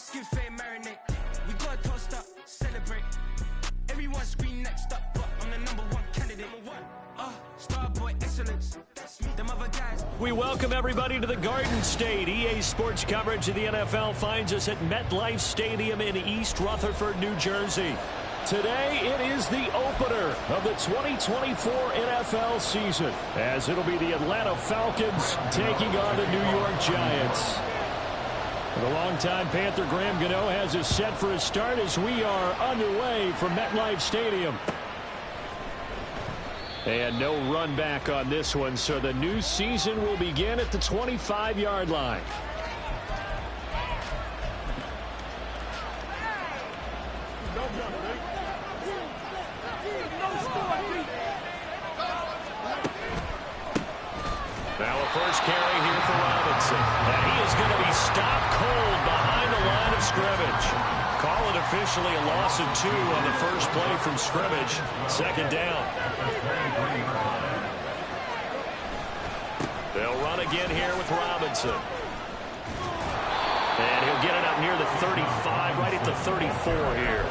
skin fade marinate. We gotta toast up, celebrate. Everyone scream next up, but I'm the #1 candidate. Starboy excellence. Them other guys. We welcome everybody to the Garden State. EA Sports coverage of the NFL finds us at MetLife Stadium in East Rutherford, New Jersey. Today, it is the opener of the 2024 NFL season, as it'll be the Atlanta Falcons taking on the New York Giants. The longtime Panther Graham Gano has us set for a start as we are underway from MetLife Stadium. And no run back on this one, so the new season will begin at the 25-yard line. Now a first carry here for Robinson. And he is going to be stopped cold behind the line of scrimmage. Call it officially a loss of 2 on the first play from scrimmage. Second down. They'll run again here with Robinson. And he'll get it up near the 35, right at the 34 here.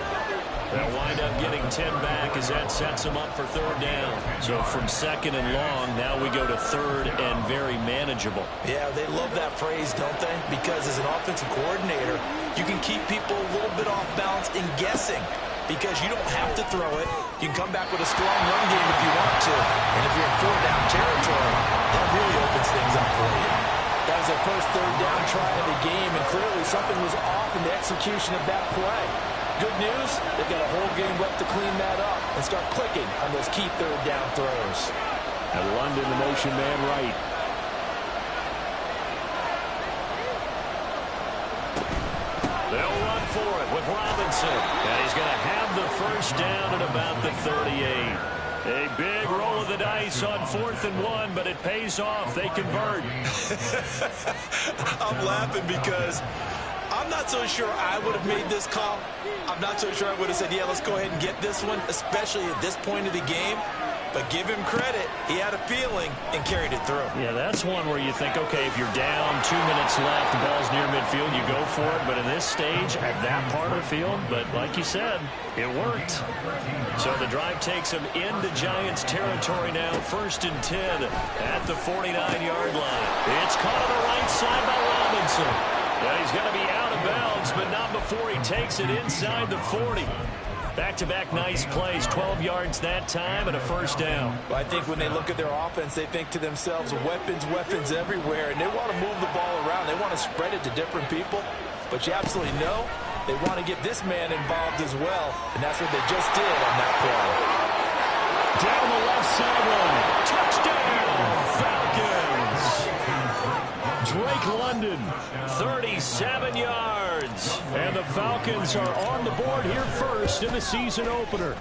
They'll wind up getting 10 back as that sets them up for third down. So from second and long, now we go to third and very manageable. Yeah, they love that phrase, don't they? Because as an offensive coordinator, you can keep people a little bit off balance in guessing. Because you don't have to throw it. You can come back with a strong run game if you want to. And if you're in fourth down territory, that really opens things up for you. That was their first third down try of the game, and clearly something was off in the execution of that play. Good news, they've got a whole game left to clean that up and start clicking on those key third down throws. And London, the motion man right. They'll run for it with Robinson. And he's going to have the first down at about the 38. A big roll of the dice on 4th and 1, but it pays off. They convert. I'm laughing because I'm not so sure I would have made this call. I'm not so sure I would have said, yeah, let's go ahead and get this one, especially at this point of the game. But give him credit. He had a feeling and carried it through. Yeah, that's one where you think, okay, if you're down, 2 minutes left, the ball's near midfield, you go for it. But in this stage, at that part of the field, but like you said, it worked. So the drive takes him into Giants territory now, 1st and 10 at the 49-yard line. It's caught on the right side by Robinson. Yeah, he's going to be out of bounds, but not before he takes it inside the 40. Back-to-back nice plays, 12 yards that time and a first down. Well, I think when they look at their offense, they think to themselves, weapons, weapons everywhere, and they want to move the ball around. They want to spread it to different people, but you absolutely know they want to get this man involved as well, and that's what they just did on that play. Down the left sideline. Touchdown, Falcons. Drake London, 37 yards. And the Falcons are on the board here first in the season opener.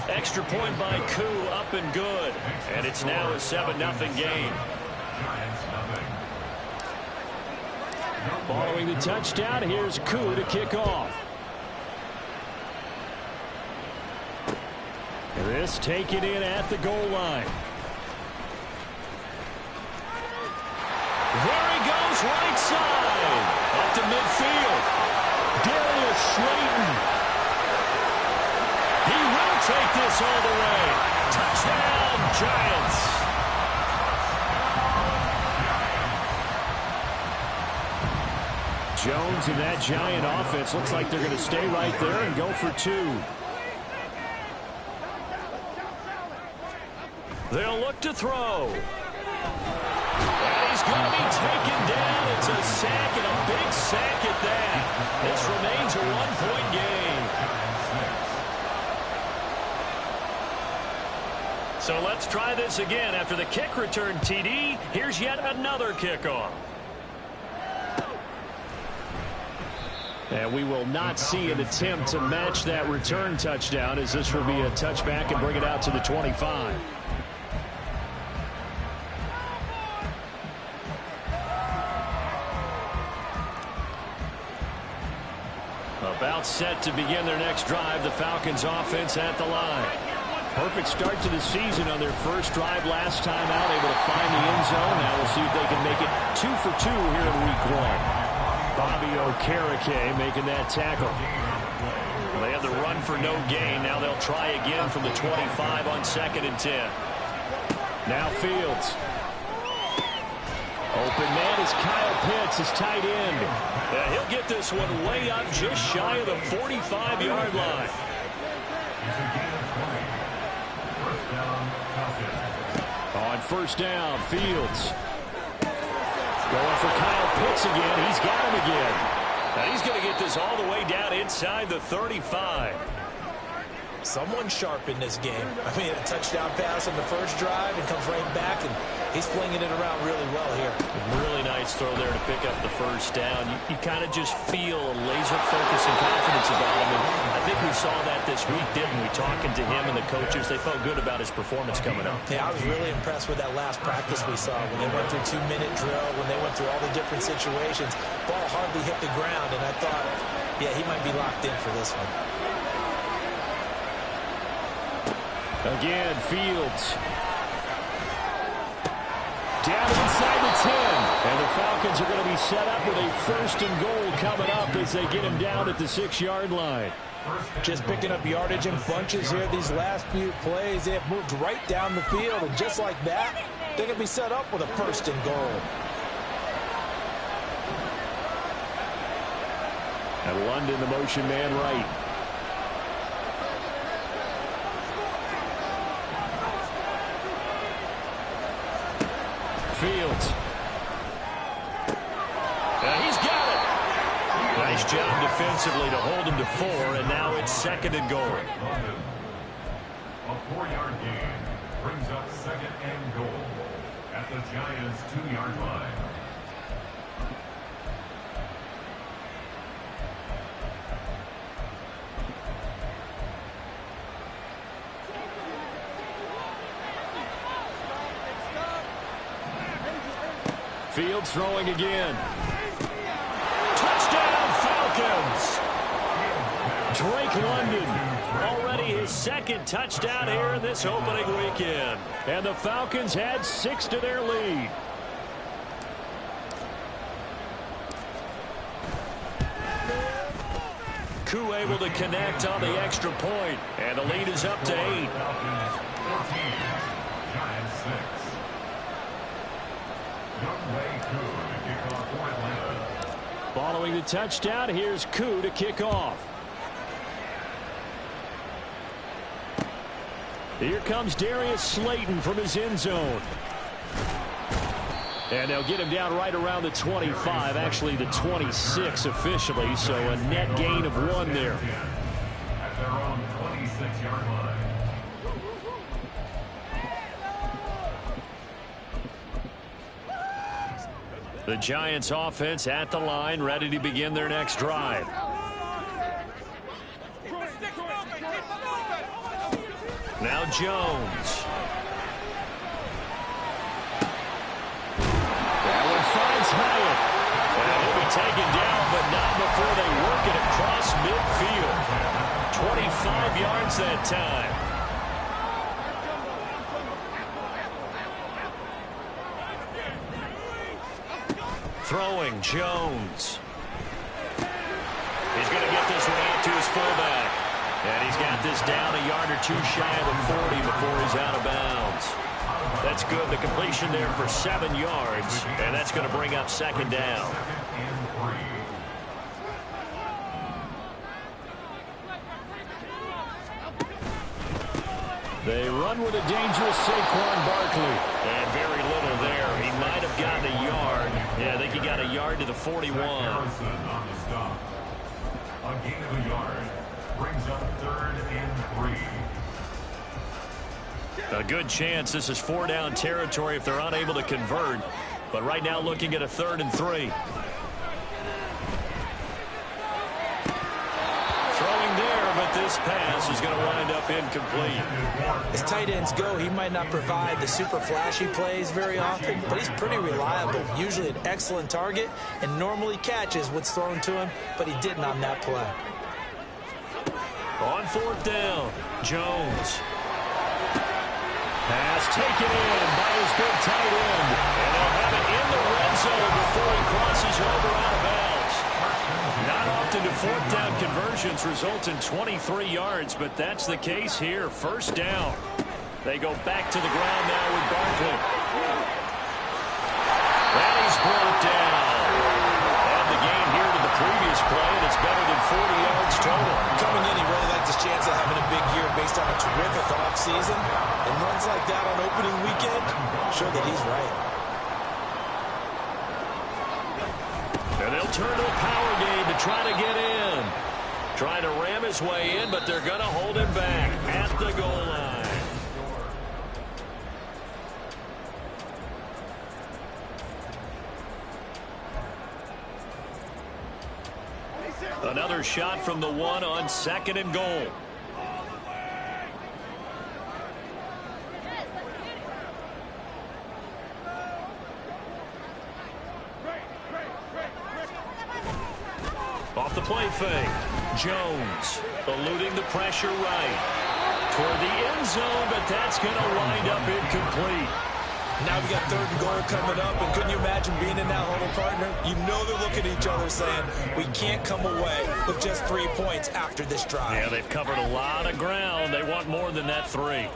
Extra point by Koo, up and good. And it's now a 7-0 game. Following the touchdown, here's Koo to kick off. This taken in at the goal line. There he goes, right side. Up to midfield. Darius Slayton. He will take this all the way. Touchdown, Giants. Jones and that Giant offense looks like they're going to stay right there and go for 2. They'll look to throw. And he's going to be taken down. It's a sack, and a big sack at that. This remains a 1-point game. So let's try this again. After the kick return TD, here's yet another kickoff. And we will not see an attempt to match that return touchdown, as this will be a touchback and bring it out to the 25. About set to begin their next drive, the Falcons offense at the line. Perfect start to the season on their first drive last time out, able to find the end zone. Now we'll see if they can make it 2 for 2 here in week 1. Bobby Okereke making that tackle. They had the run for no gain. Now they'll try again from the 25 on 2nd and 10. Now Fields. Open man is Kyle Pitts, his tight end. He'll get this one way up just shy of the 45-yard line. On 1st down, Fields. Going for Kyle Pitts again. He's got him again. Now he's going to get this all the way down inside the 35. Someone sharp in this game. I mean, a touchdown pass on the first drive and comes right back, and he's flinging it around really well here. Really nice throw there to pick up the 1st down. You kind of just feel a laser focus and confidence about him. And I think we saw that this week, didn't we? Talking to him and the coaches, they felt good about his performance coming up. Yeah, I was really impressed with that last practice we saw when they went through 2-minute drill, when they went through all the different situations. Ball hardly hit the ground, and I thought, yeah, he might be locked in for this one. Again, Fields. Down inside the 10. And the Falcons are going to be set up with a 1st and goal coming up as they get him down at the 6-yard line. Just picking up yardage in bunches here these last few plays. They have moved right down the field, and just like that, they're going to be set up with a 1st and goal. And London, the motion man right. Fields. He's got it. Nice job defensively to hold him to 4, and now it's 2nd and goal. A 4-yard gain brings up 2nd and goal at the Giants' 2-yard line. Fields throwing again. Touchdown, Falcons! Drake London, already his 2nd touchdown here in this opening weekend. And the Falcons had 6 to their lead. Koo able to connect on the extra point. And the lead is up to 8. Following the touchdown, here's Koo to kick off. Here comes Darius Slayton from his end zone. And they'll get him down right around the 25, actually the 26 officially, so a net gain of 1 there. At their own 26-yard line. The Giants offense at the line, ready to begin their next drive. Now Jones. That one finds Hyatt. And he'll be taken down, but not before they work it across midfield. 25 yards that time. Throwing, Jones. He's going to get this one out to his fullback. And he's got this down a yard or 2 shy of the 40 before he's out of bounds. That's good. The completion there for 7 yards. And that's going to bring up 2nd down. They run with a dangerous Saquon Barkley. And very little there. He might have gotten a yard. Yeah, I think he got a yard to the 41. On the stop. A gain of a yard brings up 3rd and 3. A good chance this is 4-down territory if they're unable to convert. But right now looking at a 3rd and 3. But this pass is going to wind up incomplete. As tight ends go, he might not provide the super flashy plays very often, but he's pretty reliable. Usually an excellent target and normally catches what's thrown to him, but he didn't on that play. On 4th down, Jones. Pass taken in by his big tight end. And they'll have it in the red zone before he crosses over out of bounds. into fourth down conversions result in 23 yards, but that's the case here. First down. They go back to the ground now with Barkley. And he's brought down. And the gain here to the previous play, and it's better than 40 yards total. Coming in, he really liked his chance of having a big year based on a terrific offseason. And runs like that on opening weekend show that he's right. And they'll turn to a power game to try to get in. Trying to ram his way in, but they're going to hold him back at the goal line. Another shot from the one on 2nd and goal. Off the play fake. Jones eluding the pressure right. Toward the end zone, but that's going to wind up incomplete. Now we got 3rd and goal coming up, and couldn't you imagine being in that huddle, partner? You know they're looking at each other saying, we can't come away with just 3 points after this drive. Yeah, they've covered a lot of ground. They want more than that 3.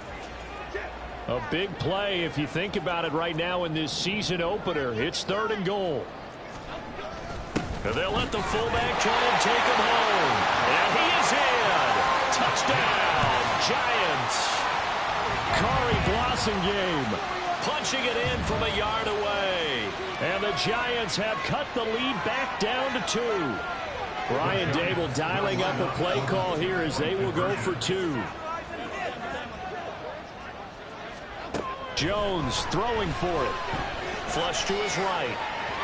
A big play if you think about it right now in this season opener. It's 3rd and goal. And they'll let the fullback try and take him home. And he is in. Touchdown, Giants. Corey Blossingame punching it in from a yard away. And the Giants have cut the lead back down to 2. Brian Dable dialing up a play call here as they will go for 2. Jones throwing for it. Flush to his right.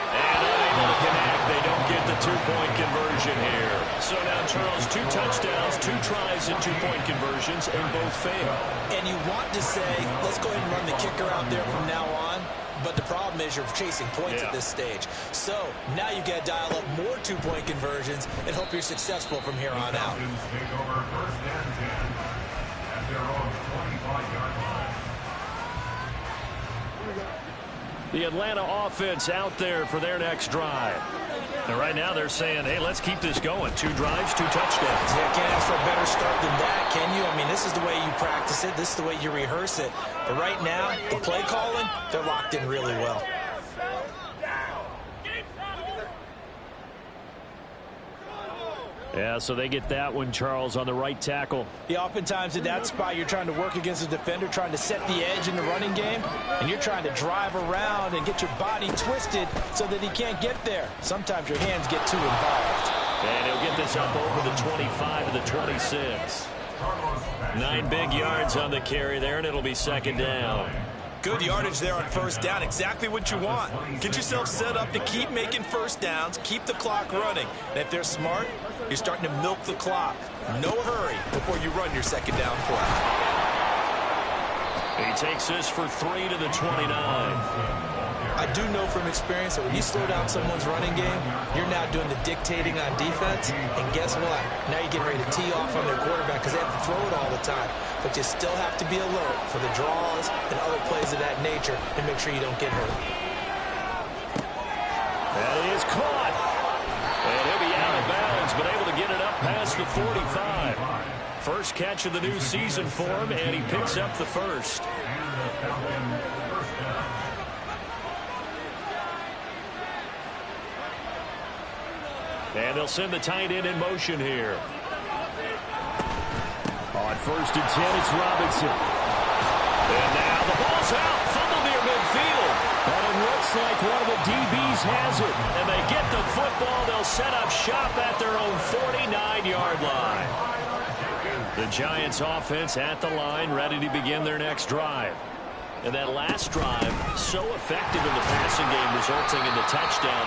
And unable to connect. They don't get the 2-point conversion here. So now, Charles, 2 touchdowns, 2 tries and 2-point conversions, and both fail. And you want to say, let's go ahead and run the kicker out there from now on. But the problem is you're chasing points at this stage. So now you got to dial up more 2-point conversions and hope you're successful from here on out. Take over 1st and 10 at their own 25-yard line. The Atlanta offense out there for their next drive. And right now they're saying, hey, let's keep this going. 2 drives, 2 touchdowns. Yeah, can't ask for a better start than that, can you? I mean, this is the way you practice it. This is the way you rehearse it. But right now, the play calling, they're locked in really well. Yeah, so they get that one, Charles, on the right tackle. Yeah, oftentimes in that spot, you're trying to work against a defender, trying to set the edge in the running game, and you're trying to drive around and get your body twisted so that he can't get there. Sometimes your hands get too involved. And he'll get this up over the 25 to the 26. 9 big yards on the carry there, and it'll be 2nd down. Good yardage there on 1st down. Exactly what you want. Get yourself set up to keep making 1st downs, keep the clock running. And if they're smart, you're starting to milk the clock. No hurry before you run your 2nd down play. He takes this for 3 to the 29. I do know from experience that when you slow down someone's running game, you're now doing the dictating on defense. And guess what? Now you're getting ready to tee off on their quarterback because they have to throw it all the time. But you still have to be alert for the draws and other plays of that nature and make sure you don't get hurt. That is caught. And he'll be out of bounds, but able to get it up past the 45. First catch of the new season for him, and he picks up the 1st. And they'll send the tight end in motion here. On 1st and 10, it's Robinson. And now the ball's out. Fumble near midfield. And it looks like one of the DBs has it. And they get the football. They'll set up shop at their own 49-yard line. The Giants offense at the line, ready to begin their next drive. And that last drive, so effective in the passing game, resulting in the touchdown.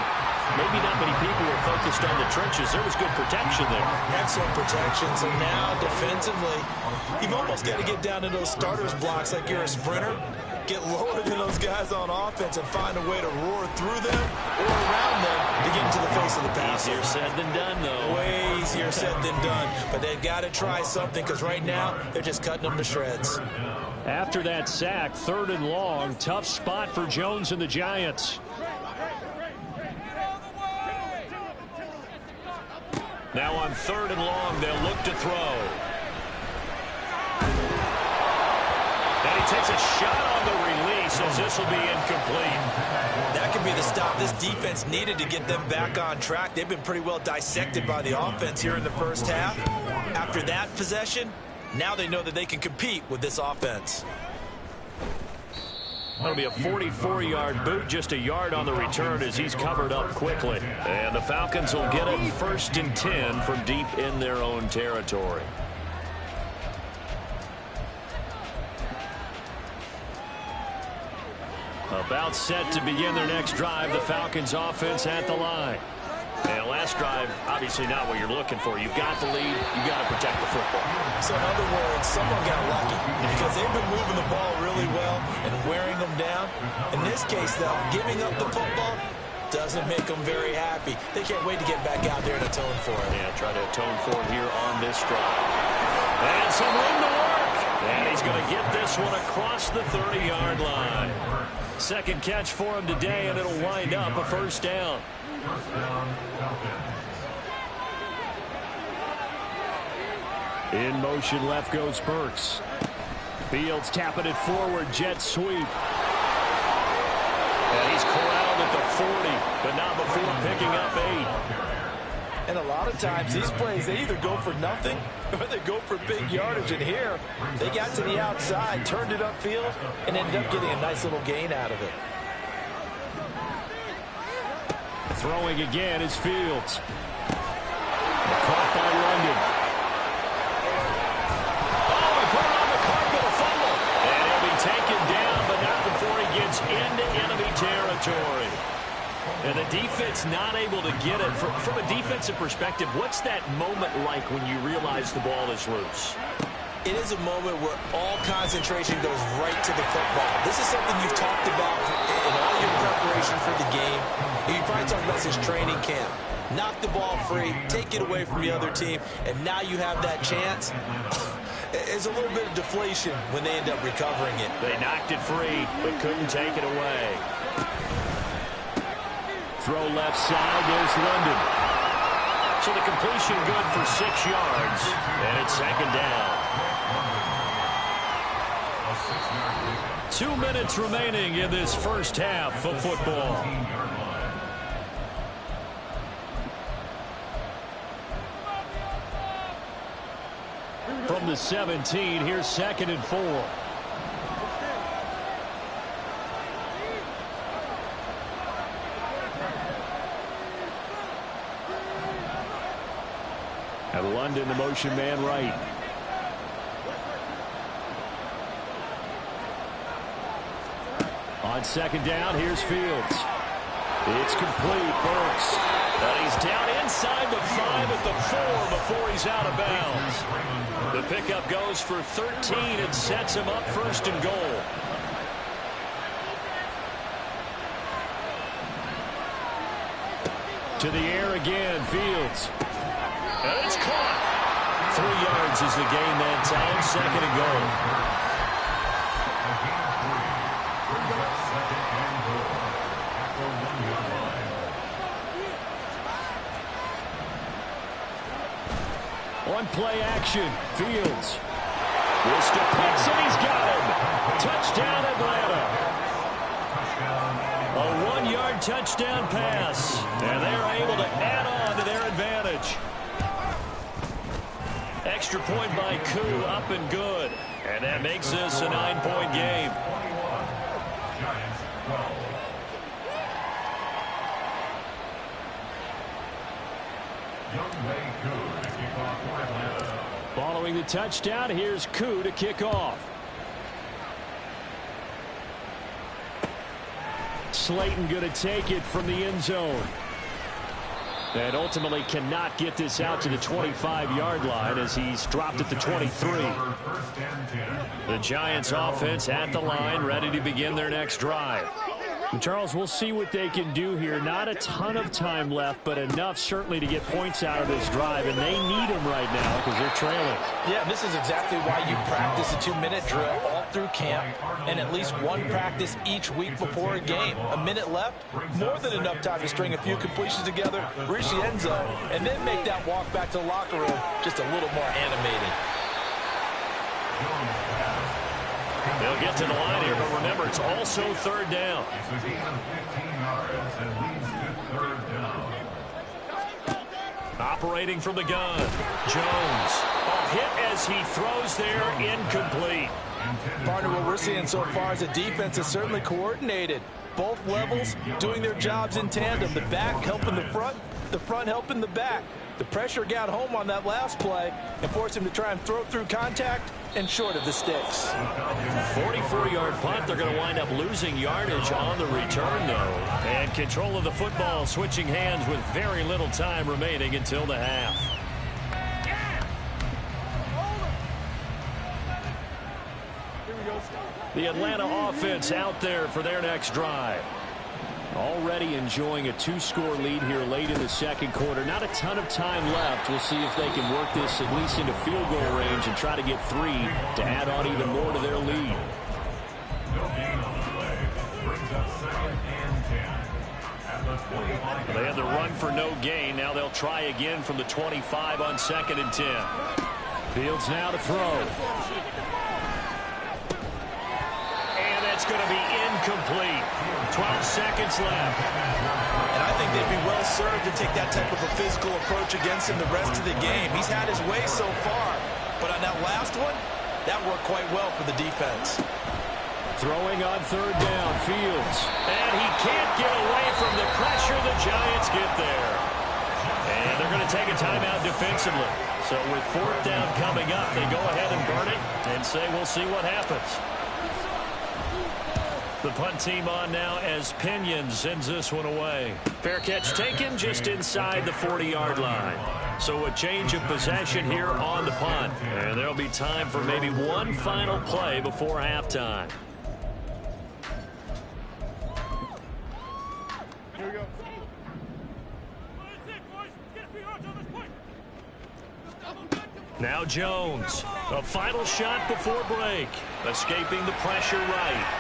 Maybe not many people were focused on the trenches. There was good protection there. Excellent protection. So now, defensively, you've almost got to get down to those starters blocks like you're a sprinter. Get lower than those guys on offense and find a way to roar through them or around them to get into the face of the pass. Easier said than done, though. Way easier said than done. But they've got to try something because right now, they're just cutting them to shreds. After that sack, 3rd and long, tough spot for Jones and the Giants. Now on 3rd and long, they'll look to throw. And he takes a shot on the release as this will be incomplete. That could be the stop this defense needed to get them back on track. They've been pretty well dissected by the offense here in the first half. After that possession, now they know that they can compete with this offense. That'll be a 44-yard boot, just a yard on the return as he's covered up quickly. And the Falcons will get it 1st and 10 from deep in their own territory. About set to begin their next drive, the Falcons offense at the line. And last drive, obviously not what you're looking for. You've got the lead. You've got to protect the football. So in other words, someone got lucky because they've been moving the ball really well and wearing them down. In this case, though, giving up the football doesn't make them very happy. They can't wait to get back out there and atone for it. Yeah, try to atone for it here on this drive. And some room to work. And he's going to get this one across the 30-yard line. Second catch for him today, and it'll wind up a 1st down. In motion, left goes Burks. Fields tapping it forward, jet sweep. And he's corralled at the 40, but not before picking up 8. And a lot of times, these plays, they either go for nothing or they go for big yardage. And here, they got to the outside, turned it upfield, and ended up getting a nice little gain out of it. Throwing again is Fields. Caught by London. Oh, he put it on the carpet, a fumble. And he'll be taken down, but not before he gets into enemy territory. And the defense not able to get it. From a defensive perspective, what's that moment like when you realize the ball is loose? It is a moment where all concentration goes right to the football. This is something you've talked about in all your preparation for the game. And you probably talked about this training camp. Knock the ball free, take it away from the other team, and now you have that chance. There's a little bit of deflation when they end up recovering it. They knocked it free, but couldn't take it away. Throw left side, there's London. So the completion good for 6 yards, and it's 2nd down. 2 minutes remaining in this first half of football. From the 17, here's 2nd and 4. And London, the motion man right. On 2nd down, here's Fields. It's complete, Burks. And he's down inside the 5 at the 4 before he's out of bounds. The pickup goes for 13 and sets him up 1st and goal. To the air again, Fields. And it's caught. 3 yards is the gain that time, 2nd and goal. On play action, Fields. This to Pitts, and he's got him. Touchdown, Atlanta. A 1-yard touchdown pass, and they're able to add on to their advantage. Extra point by Koo, up and good. And that makes this a 9-point game. Following the touchdown, here's Koo to kick off. Slayton going to take it from the end zone. And ultimately cannot get this out to the 25-yard line as he's dropped at the 23. The Giants offense at the line, ready to begin their next drive. Charles, we'll see what they can do here. Not a ton of time left, but enough certainly to get points out of this drive, and they need them right now because they're trailing. Yeah, this is exactly why you practice a 2-minute drill all through camp and at least one practice each week before a game. A minute left, more than enough time to string a few completions together, reach the end zone, and then make that walk back to the locker room just a little more animated. They'll get to the line here, but remember, it's also third down. It's a gain of 15 yards and leads to third down. Operating from the gun, Jones. A hit as he throws there, incomplete. Partner, what we're seeing so far is the defense is certainly coordinated. Both levels doing their jobs in tandem. The back helping the front helping the back. The pressure got home on that last play and forced him to try and throw through contact and short of the sticks. 44-yard punt. They're going to wind up losing yardage on the return, though. And control of the football switching hands with very little time remaining until the half. The Atlanta offense out there for their next drive. Already enjoying a 2-score lead here late in the second quarter. Not a ton of time left. We'll see if they can work this at least into field goal range and try to get 3 to add on even more to their lead. No gain on the play. Brings up second and 10. At the 25. They had the run for no gain. Now they'll try again from the 25 on second and 10. Fields now to throw. And that's going to be incomplete. 12 seconds left. And I think they'd be well served to take that type of a physical approach against him the rest of the game. He's had his way so far, but on that last one, that worked quite well for the defense. Throwing on third down, Fields. And he can't get away from the pressure. The Giants get there. And they're going to take a timeout defensively. So with fourth down coming up, they go ahead and burn it and say we'll see what happens. The punt team on now as Pinion sends this one away. Fair catch taken just inside the 40-yard line. So a change of possession here on the punt. And there'll be time for maybe one final play before halftime. Here we go. Now Jones. A final shot before break. Escaping the pressure right.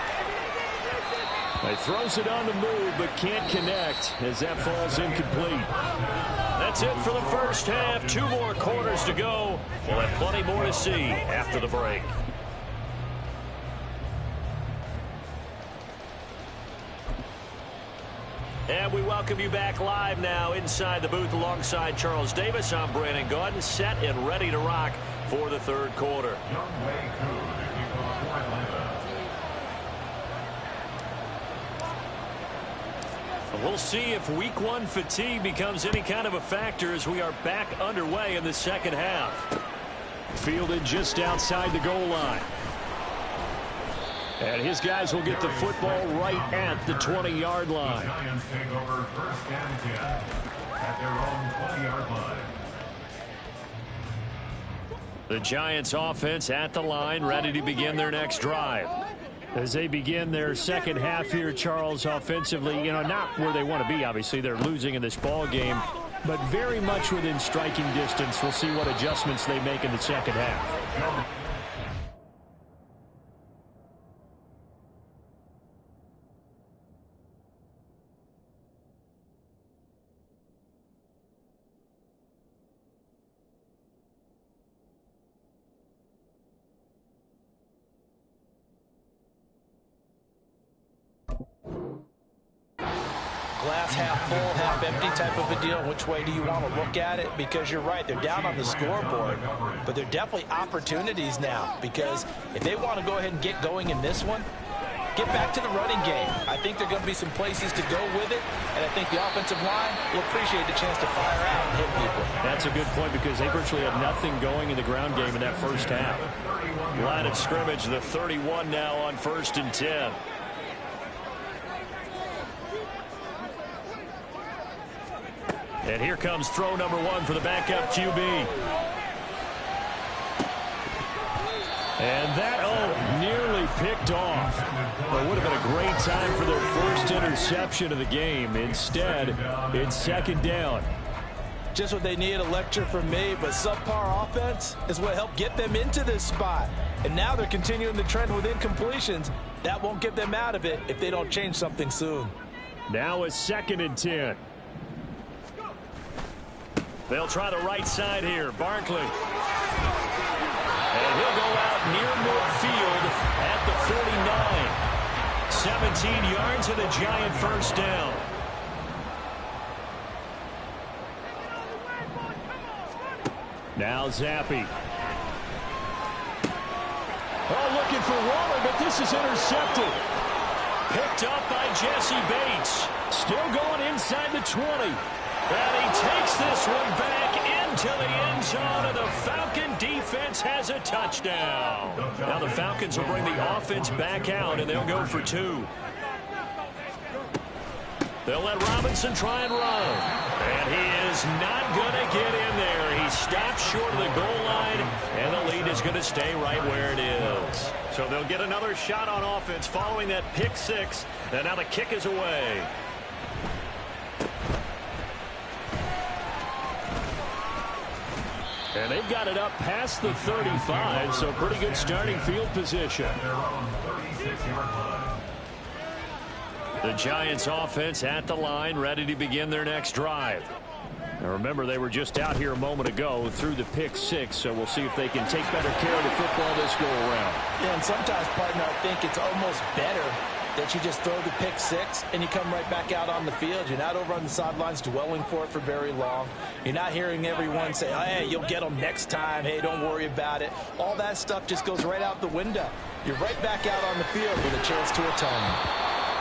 He throws it on the move, but can't connect as that falls incomplete. That's it for the first half. 2 more quarters to go. We'll have plenty more to see after the break. And we welcome you back live now inside the booth alongside Charles Davis. I'm Brandon Gaudin, set and ready to rock for the third quarter. We'll see if week 1 fatigue becomes any kind of a factor as we are back underway in the second half. Fielded just outside the goal line. And his guys will get the football right at the 20-yard line. The Giants take over first and 10 at their own 20-yard line. The Giants offense at the line, ready to begin their next drive. As they begin their second half here, Charles, offensively, not where they want to be. Obviously, they're losing in this ball game, but very much within striking distance. We'll see what adjustments they make in the second half. Glass half full, half empty type of a deal. Which way do you want to look at it? Because you're right, they're down on the scoreboard, but they're definitely opportunities now, because if they want to go ahead and get going in this one, get back to the running game. I think there are going to be some places to go with it, and I think the offensive line will appreciate the chance to fire out and hit people. That's a good point, because they virtually had nothing going in the ground game in that first half. Line of scrimmage, the 31 now on first and 10. And here comes throw number 1 for the backup QB. And that, nearly picked off. It would have been a great time for their first interception of the game. Instead, it's second down. Just what they need, a lecture from me, but subpar offense is what helped get them into this spot. And now they're continuing the trend with incompletions. That won't get them out of it if they don't change something soon. Now a 2nd and 10. They'll try the right side here. Barkley. And he'll go out near midfield at the 49. 17 yards and a Giant first down. Now Zappi. Oh, looking for Waller, but this is intercepted. Picked up by Jesse Bates. Still going inside the 20. And he takes this one back into the end zone, and the Falcon defense has a touchdown. Now the Falcons will bring the offense back out, and they'll go for 2. They'll let Robinson try and run. And he is not going to get in there. He stops short of the goal line, and the lead is going to stay right where it is. So they'll get another shot on offense following that pick 6. And now the kick is away. And they've got it up past the 35, so pretty good starting field position. The Giants offense at the line, ready to begin their next drive. Now remember, they were just out here a moment ago through the pick 6, so we'll see if they can take better care of the football this go around. Yeah, and sometimes, partner, I think it's almost better that you just throw the pick 6 and you come right back out on the field. You're not over on the sidelines dwelling for it for very long. You're not hearing everyone say, hey, you'll get them next time. Hey, don't worry about it. All that stuff just goes right out the window. You're right back out on the field with a chance to atone.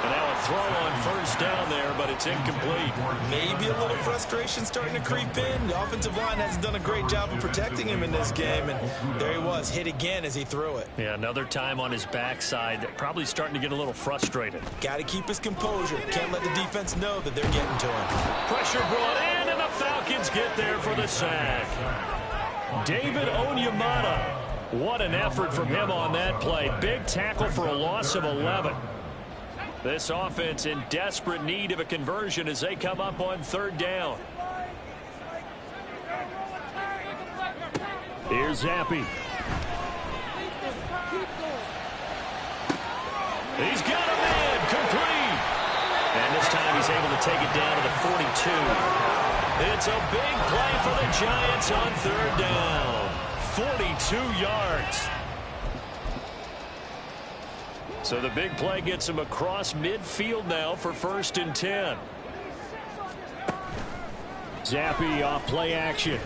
And now a throw on first down there, but it's incomplete. Maybe a little frustration starting to creep in. The offensive line hasn't done a great job of protecting him in this game, and there he was, hit again as he threw it. Yeah, another time on his backside, probably starting to get a little frustrated. Got to keep his composure. Can't let the defense know that they're getting to him. Pressure brought in, and the Falcons get there for the sack. David Onyemata. What an effort from him on that play. Big tackle for a loss of 11. This offense in desperate need of a conversion as they come up on 3rd down. Here's Zappi. He's got a man, complete. And this time he's able to take it down to the 42. It's a big play for the Giants on 3rd down. 42 yards. So the big play gets him across midfield now for 1st and 10. Zappi off play action.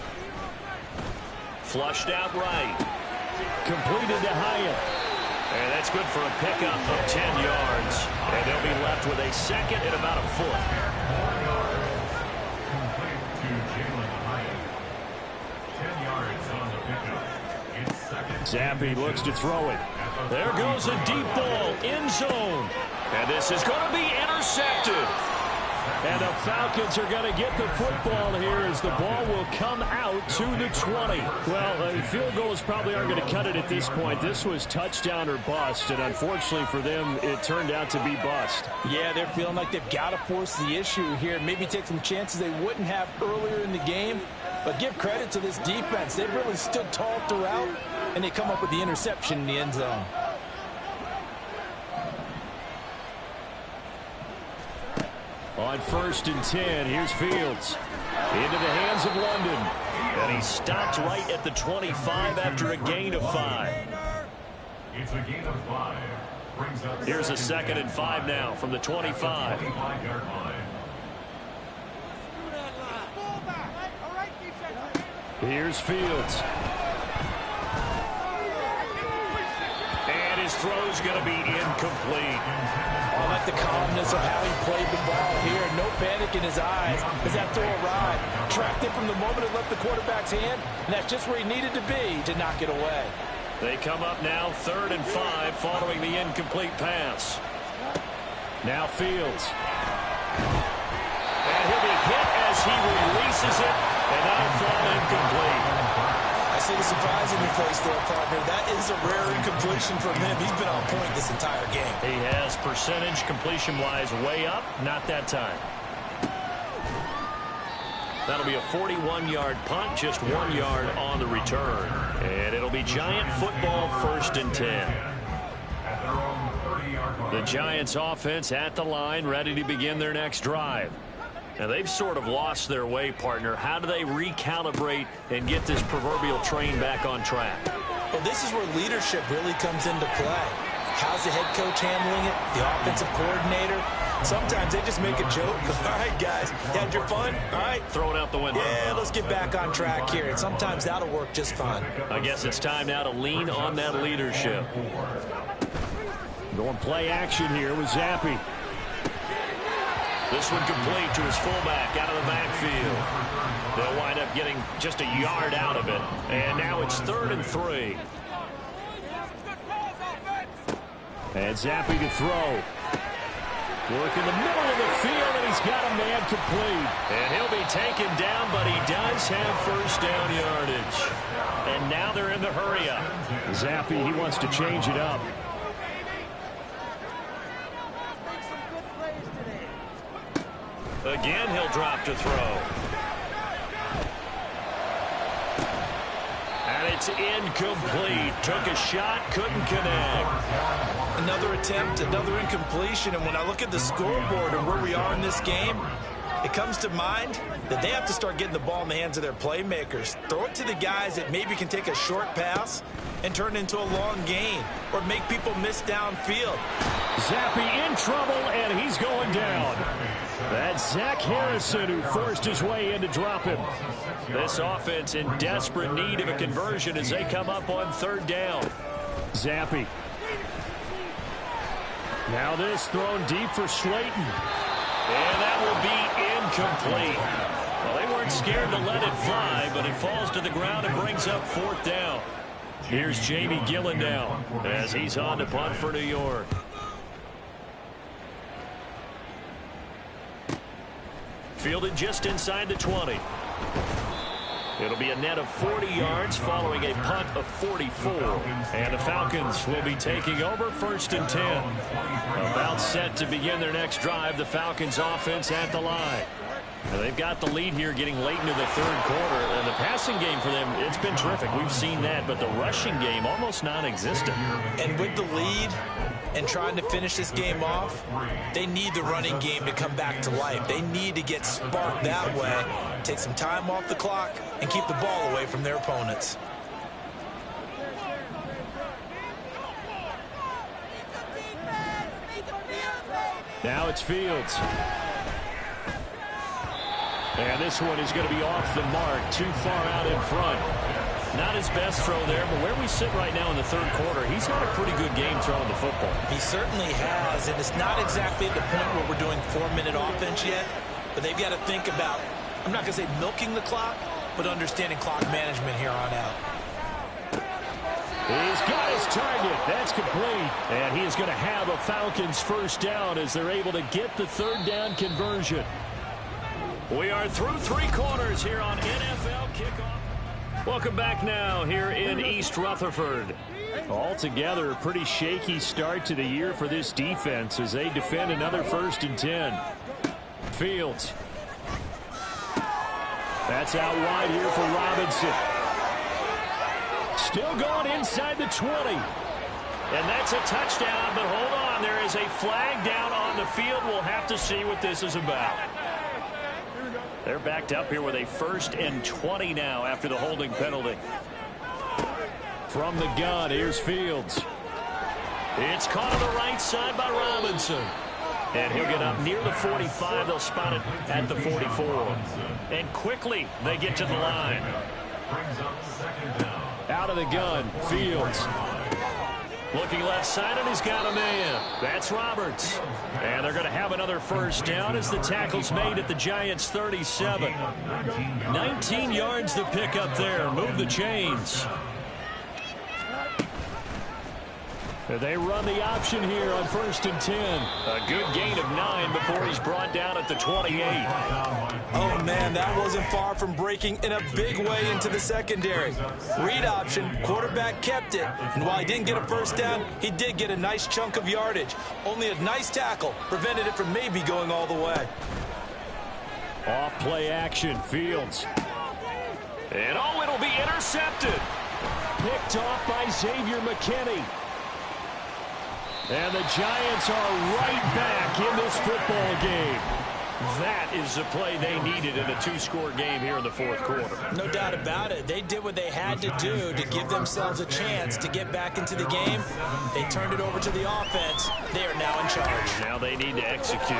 Flushed out right. Completed to Hyatt. And that's good for a pickup of 10 yards. And they'll be left with a 2nd and about a foot. 4 yards. Complete to Jalen Hyatt. 10 yards on the pickup. It's 2nd. Zappi looks to throw it. There goes a deep ball, end zone. And this is going to be intercepted. And the Falcons are going to get the football here as the ball will come out to the 20. Well, field goals probably aren't going to cut it at this point. This was touchdown or bust, and unfortunately for them, it turned out to be bust. Yeah, they're feeling like they've got to force the issue here. Maybe take some chances they wouldn't have earlier in the game. But give credit to this defense. They've really stood tall throughout, and they come up with the interception in the end zone. On 1st and 10, here's Fields. Into the hands of London. And he stopped right at the 25 after a gain of 5. It's a gain of 5. Brings up Here's a 2nd and 5 now from the 25. 25-yard line. Here's Fields. And his throw's going to be incomplete. I like the calmness of how he played the ball here. No panic in his eyes as that throw arrived. Tracked it from the moment it left the quarterback's hand, and that's just where he needed to be to knock it away. They come up now 3rd and 5 following the incomplete pass. Now Fields. And he'll be hit as he releases it, and that'll fall incomplete. I see the surprise in your face there, partner. That is a rare incompletion from him. He's been on point this entire game. He has percentage completion-wise way up. Not that time. That'll be a 41-yard punt, just 1 yard on the return. And it'll be Giant football, 1st and 10. The Giants offense at the line, ready to begin their next drive. Now, they've sort of lost their way, partner. How do they recalibrate and get this proverbial train back on track? Well, this is where leadership really comes into play. How's the head coach handling it? The offensive coordinator? Sometimes they just make a joke. All right, guys, you had your fun? All right. Throw it out the window. Yeah, let's get back on track here. And sometimes that'll work just fine. I guess it's time now to lean on that leadership. Going play action here with Zappi. This one complete to his fullback out of the backfield. They'll wind up getting just a yard out of it. And now it's 3rd and 3. And Zappi to throw. Work in the middle of the field, and he's got a man complete. And he'll be taken down, but he does have 1st down yardage. And now they're in the hurry-up. Zappi, he wants to change it up. Again, he'll drop to throw. And it's incomplete. Took a shot, couldn't connect. Another attempt, another incompletion. And when I look at the scoreboard and where we are in this game, it comes to mind that they have to start getting the ball in the hands of their playmakers. Throw it to the guys that maybe can take a short pass and turn it into a long gain or make people miss downfield. Zappi in trouble, and he's going down. That's Zach Harrison who forced his way in to drop him. This offense in desperate need of a conversion as they come up on 3rd down. Zappi. Now this thrown deep for Slayton. And that will be incomplete. Well, they weren't scared to let it fly, but it falls to the ground and brings up 4th down. Here's Jamie Gillen now as he's on to punt for New York. Fielded just inside the 20. It'll be a net of 40 yards following a punt of 44. And the Falcons will be taking over 1st and 10. About set to begin their next drive, the Falcons offense at the line. And they've got the lead here getting late into the 3rd quarter. And the passing game for them, it's been terrific. We've seen that, but the rushing game almost non-existent. And with the lead and trying to finish this game off, they need the running game to come back to life. They need to get sparked that way, take some time off the clock, and keep the ball away from their opponents. Now it's Fields. And this one is going to be off the mark, too far out in front. Not his best throw there, but where we sit right now in the 3rd quarter, he's had a pretty good game throwing the football. He certainly has, and it's not exactly at the point where we're doing 4-minute offense yet, but they've got to think about, I'm not going to say milking the clock, but understanding clock management here on out. He's got his target. That's complete. And he is going to have a Falcons 1st down as they're able to get the 3rd down conversion. We are through 3 quarters here on NFL Kickoff. Welcome back now here in East Rutherford. Altogether, a pretty shaky start to the year for this defense as they defend another 1st and 10. Fields. That's out wide here for Robinson. Still going inside the 20. And that's a touchdown, but hold on. There is a flag down on the field. We'll have to see what this is about. They're backed up here with a 1st and 20 now after the holding penalty. From the gun, here's Fields. It's caught on the right side by Robinson. And he'll get up near the 45. They'll spot it at the 44. And quickly, they get to the line. Out of the gun, Fields. Looking left side, and he's got a man. That's Roberts. And they're going to have another 1st down as the tackle's made at the Giants' 37. 19 yards to pick up there. Move the chains. They run the option here on 1st and 10. A good gain of 9 before he's brought down at the 28. Oh, man, that wasn't far from breaking in a big way into the secondary. Read option, quarterback kept it. And while he didn't get a first down, he did get a nice chunk of yardage. Only a nice tackle prevented it from maybe going all the way. Off play action, Fields. And oh, it'll be intercepted. Picked off by Xavier McKinney. And the Giants are right back in this football game. That is the play they needed in a 2-score game here in the 4th quarter. No doubt about it. They did what they had to do to give themselves a chance to get back into the game. They turned it over to the offense. They are now in charge. Now they need to execute.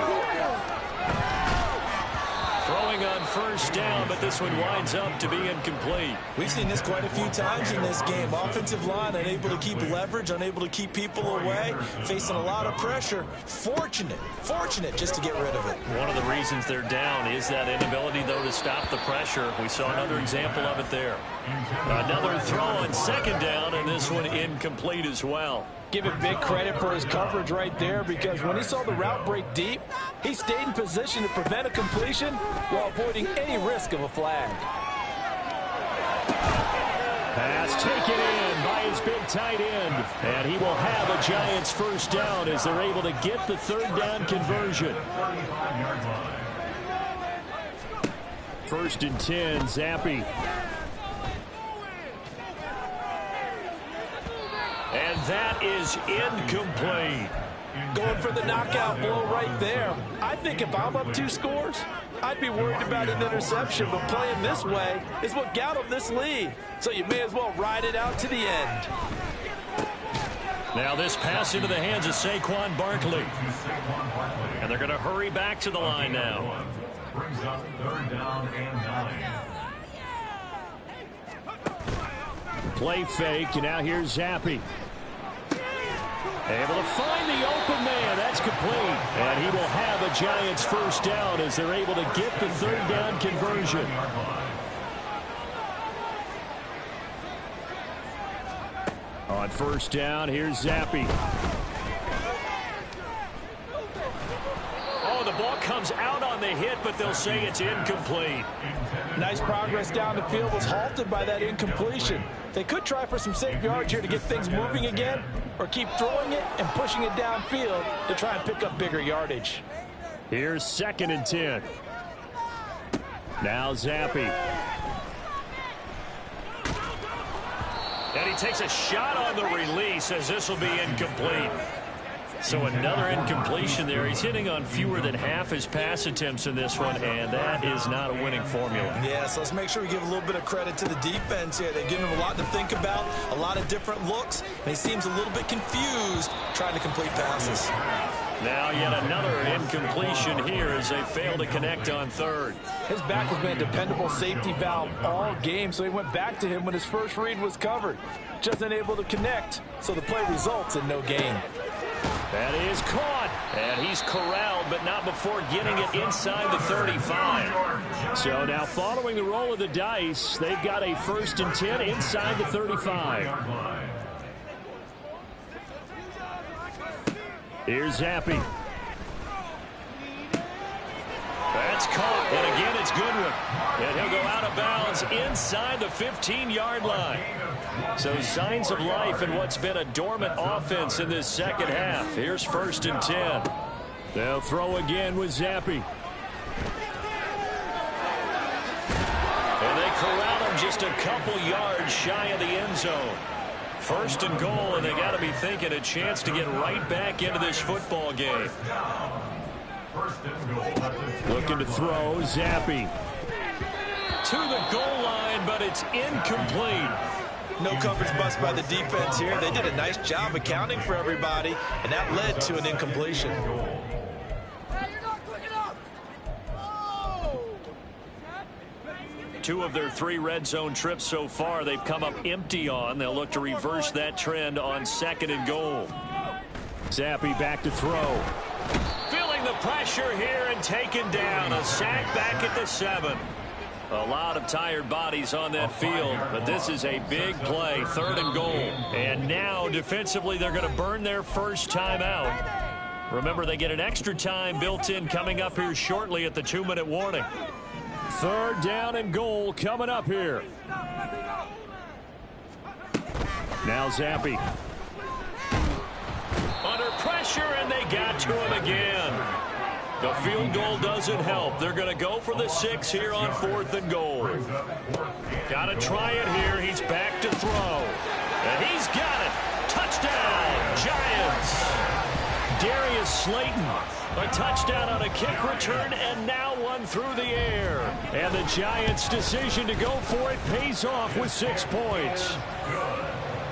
Throwing on 1st down, but this one winds up to be incomplete. We've seen this quite a few times in this game. Offensive line unable to keep leverage, unable to keep people away, facing a lot of pressure. Fortunate just to get rid of it. One of the reasons they're down is that inability, though, to stop the pressure. We saw another example of it there. Another throw on 2nd down, and this one incomplete as well. Give him big credit for his coverage right there, because when he saw the route break deep, he stayed in position to prevent a completion while avoiding any risk of a flag. Pass taken in by his big tight end. And he will have a Giants 1st down as they're able to get the 3rd down conversion. 1st and 10, Zappe. And that is incomplete. Going for the knockout blow right there. I think if I'm up 2 scores, I'd be worried about an interception, but playing this way is what got him this lead. So you may as well ride it out to the end. Now this pass into the hands of Saquon Barkley. And they're going to hurry back to the line now. Brings up 3rd down and 9. Play fake, and now here's Zappe. Able to find the open man. That's complete. And he will have a Giants 1st down as they're able to get the 3rd down conversion. On 1st down, here's Zappe. Oh, the ball comes out on the hit, but they'll say it's incomplete. Nice progress down the field was halted by that incompletion. They could try for some safe yards here to get things moving again, or keep throwing it and pushing it downfield to try and pick up bigger yardage. Here's 2nd and 10. Now Zappe. And he takes a shot on the release as this will be incomplete. So another incompletion there. He's hitting on fewer than half his pass attempts in this one, and that is not a winning formula. Yeah, so let's make sure we give a little bit of credit to the defense here. They've given him a lot to think about, a lot of different looks, and he seems a little bit confused trying to complete passes. Now yet another incompletion here as they fail to connect on 3rd. His back has been a dependable safety valve all game, so he went back to him when his first read was covered. Just unable to connect, so the play results in no gain. That is caught, and he's corralled, but not before getting it inside the 35. So now following the roll of the dice, they've got a 1st and 10 inside the 35. Here's Zappe. That's caught, and again it's Goodwin. And he'll go out of bounds inside the 15-yard line. So signs of life in what's been a dormant offense in this 2nd half. Here's 1st and 10. They'll throw again with Zappe. And they corral him just a couple yards shy of the end zone. 1st and goal, and they got to be thinking a chance to get right back into this football game. Looking to throw, Zappe. To the goal line, but it's incomplete. No coverage bust by the defense here. They did a nice job accounting for everybody, and that led to an incompletion. Two of their 3 red zone trips so far, they've come up empty on. They'll look to reverse that trend on 2nd and goal. Zappe back to throw. Feeling the pressure here and taken down. A sack back at the 7. A lot of tired bodies on that field, but this is a big play, 3rd and goal. And now, defensively, they're going to burn their first timeout. Remember, they get an extra time built in coming up here shortly at the 2-minute warning. 3rd down and goal coming up here. Now Zampi. Under pressure, and they got to him again. The field goal doesn't help. They're going to go for the 6 here on 4th and goal. Got to try it here. He's back to throw. And he's got it. Touchdown, Giants. Darius Slayton, a touchdown on a kick return, and now one through the air. And the Giants' decision to go for it pays off with 6 points.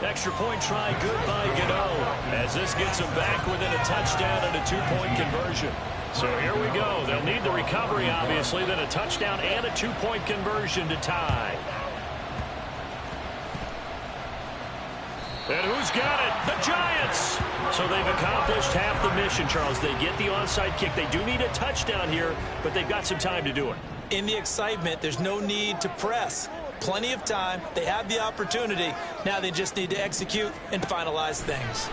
Extra point try good by Gano, as this gets them back within a touchdown and a 2-point conversion. So here we go. They'll need the recovery, obviously, then a touchdown and a 2-point conversion to tie. And who's got it? The Giants! So they've accomplished half the mission, Charles. They get the onside kick. They do need a touchdown here, but they've got some time to do it. In the excitement, there's no need to press. Plenty of time. They have the opportunity. Now they just need to execute and finalize things.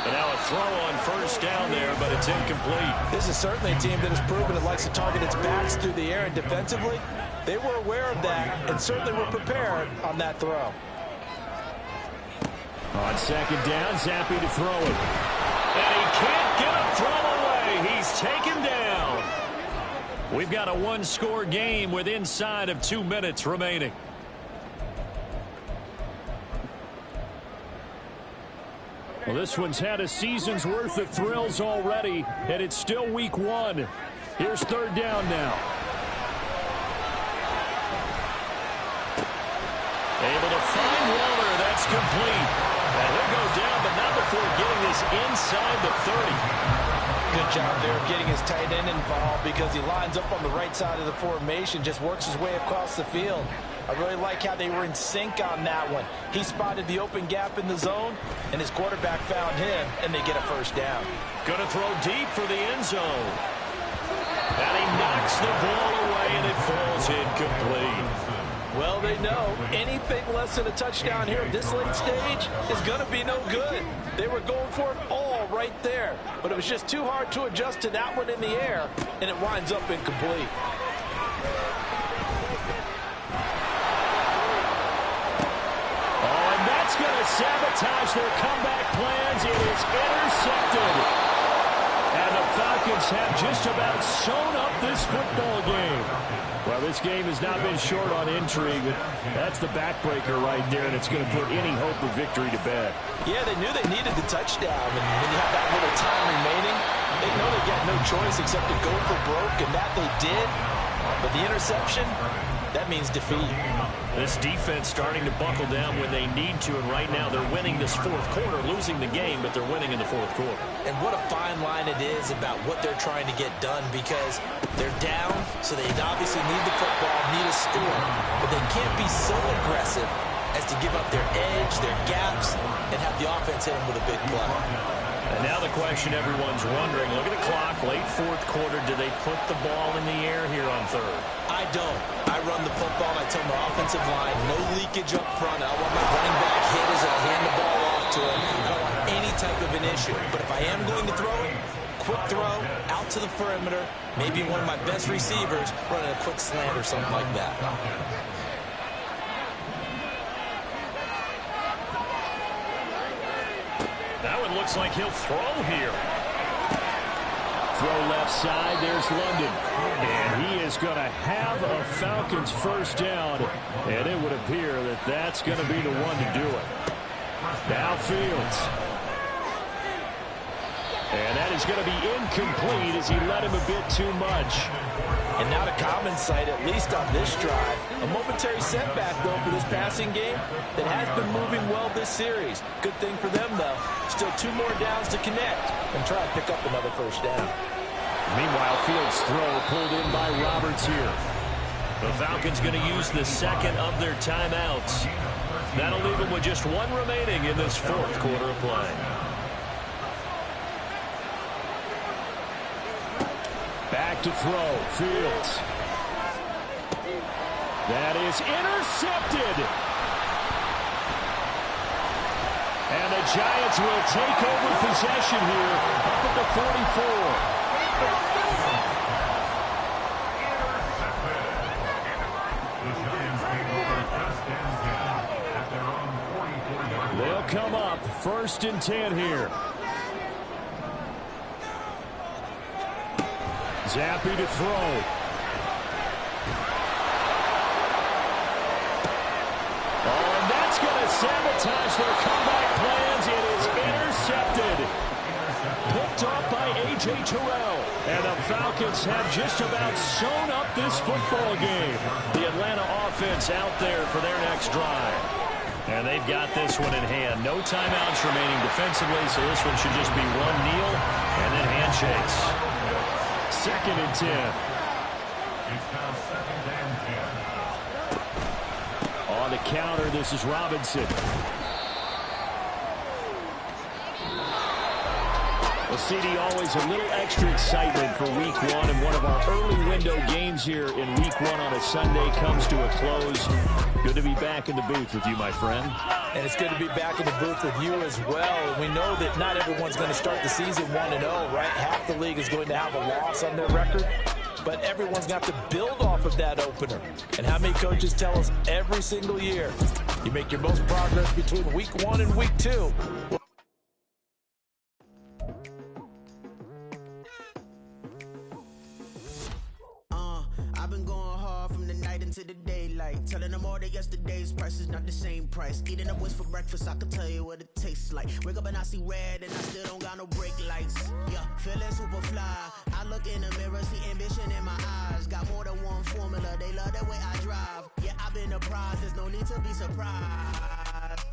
And now a throw on 1st down there, but it's incomplete. This is certainly a team that has proven it likes to target its backs through the air, and defensively, they were aware of that and certainly were prepared on that throw. On 2nd down, Zampi to throw it. And he can't get a throw away. He's taken down. We've got a 1-score game with inside of 2 minutes remaining. Well, this one's had a season's worth of thrills already, and it's still week 1. Here's 3rd down now. Able to find Waller. That's complete. And he'll go down, but not before getting this inside the 30. Good job there of getting his tight end involved, because he lines up on the right side of the formation, just works his way across the field. I really like how they were in sync on that one. He spotted the open gap in the zone, and his quarterback found him, and they get a 1st down. Going to throw deep for the end zone. And he knocks the ball away, and it falls incomplete. Well, they know anything less than a touchdown here at this late stage is going to be no good. They were going for it all right there, but it was just too hard to adjust to that one in the air, and it winds up incomplete. Oh, and that's going to sabotage their comeback plans. It is intercepted. And the Falcons have just about sewn up this football game. Well, this game has not been short on intrigue, but that's the backbreaker right there, and it's going to put any hope of victory to bed. Yeah, they knew they needed the touchdown, and when you have that little time remaining, they know they got no choice except to go for broke, and that they did. But the interception, that means defeat. This defense starting to buckle down when they need to, and right now they're winning this 4th quarter, losing the game, but they're winning in the 4th quarter. And what a fine line it is about what they're trying to get done, because they're down, so they obviously need the football, need a score, but they can't be so aggressive as to give up their edge, their gaps, and have the offense hit them with a big play. And now the question everyone's wondering, look at the clock, late 4th quarter, do they put the ball in the air here on 3rd? I don't. I run the football, and I tell my offensive line, no leakage up front. I don't want my running back hit as I hand the ball off to him. I don't want any type of an issue. But if I am going to throw it, quick throw, out to the perimeter, maybe one of my best receivers running a quick slant or something like that. That one looks like he'll throw here. Throw left side, there's London. And he is going to have a Falcons 1st down, and it would appear that that's going to be the one to do it. Now Fields. And that is going to be incomplete as he let him a bit too much. And not a common sight, at least on this drive. A momentary setback, though, for this passing game that has been moving well this series. Good thing for them, though. Still 2 more downs to connect and try to pick up another 1st down. Meanwhile, Fields' throw pulled in by Roberts here. The Falcons going to use the 2nd of their timeouts. That'll leave them with just 1 remaining in this 4th quarter of play. Back to throw, Fields. That is intercepted. And the Giants will take over possession here up at the 44. They'll come up 1st and 10 here. Zappy to throw. Oh, and that's going to sabotage their comeback plans. It is intercepted. Picked off by A.J. Terrell. And the Falcons have just about sewn up this football game. The Atlanta offense out there for their next drive. And they've got this one in hand. No timeouts remaining defensively, so this one should just be one kneel and then handshakes. 2nd and 10. It's now 2nd and 10. On the counter, this is Robinson. Well, CD, always a little extra excitement for Week 1, and one of our early window games here in Week 1 on a Sunday comes to a close. Good to be back in the booth with you, my friend. And it's good to be back in the booth with you as well. We know that not everyone's going to start the season 1-0, right? Half the league is going to have a loss on their record, but everyone's got to build off of that opener. And how many coaches tell us every single year, you make your most progress between Week 1 and Week 2. I've been going hard from the night into the daylight, telling them all that yesterday's price is not the same price. Eating up wings for breakfast, I can tell you what it tastes like. Wake up and I see red and I still don't got no brake lights. Yeah, feeling super fly. I look in the mirror, see ambition in my eyes. Got more than one formula, they love the way I drive. Yeah, I've been a prize, there's no need to be surprised.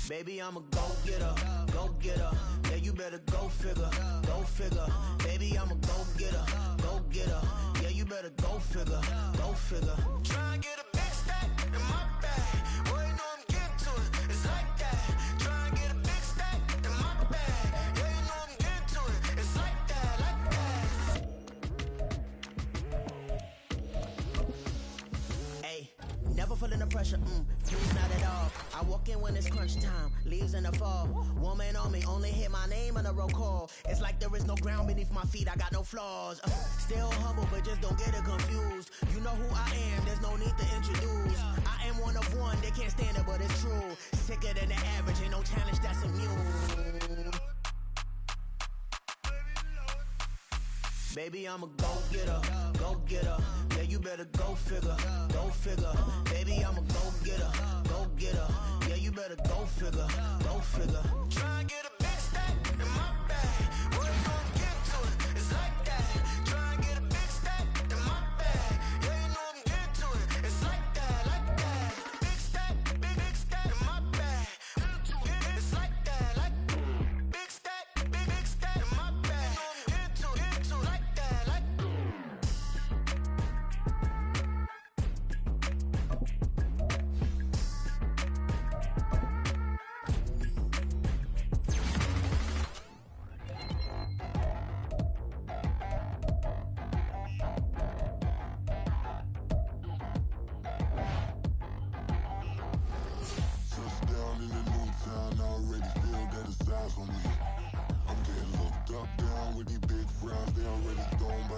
Baby, I'm a go-getter, go-getter. Yeah, you better go figure, go figure. Baby, I'm a go-getter, go-getter. Yeah, you better go figure, go figure. Try and get a big stack in my bag. Boy, you know I'm getting to it, it's like that. Try and get a big stack in my bag. Yeah, you know I'm getting to it, it's like that, like that. Hey, never feeling the pressure, please not at all. I walk in when it's crunch time, leaves in the fall. Woman on me, only hit my name on a roll call. It's like there is no ground beneath my feet, I got no flaws. Still humble, but just don't get it confused. You know who I am, there's no need to introduce. I am one of one, they can't stand it, but it's true. Sicker than the average, ain't no challenge that's immune. Baby, I'm a go-getter, go-getter. Yeah, you better go figure, go figure. Baby, I'm a go-getter.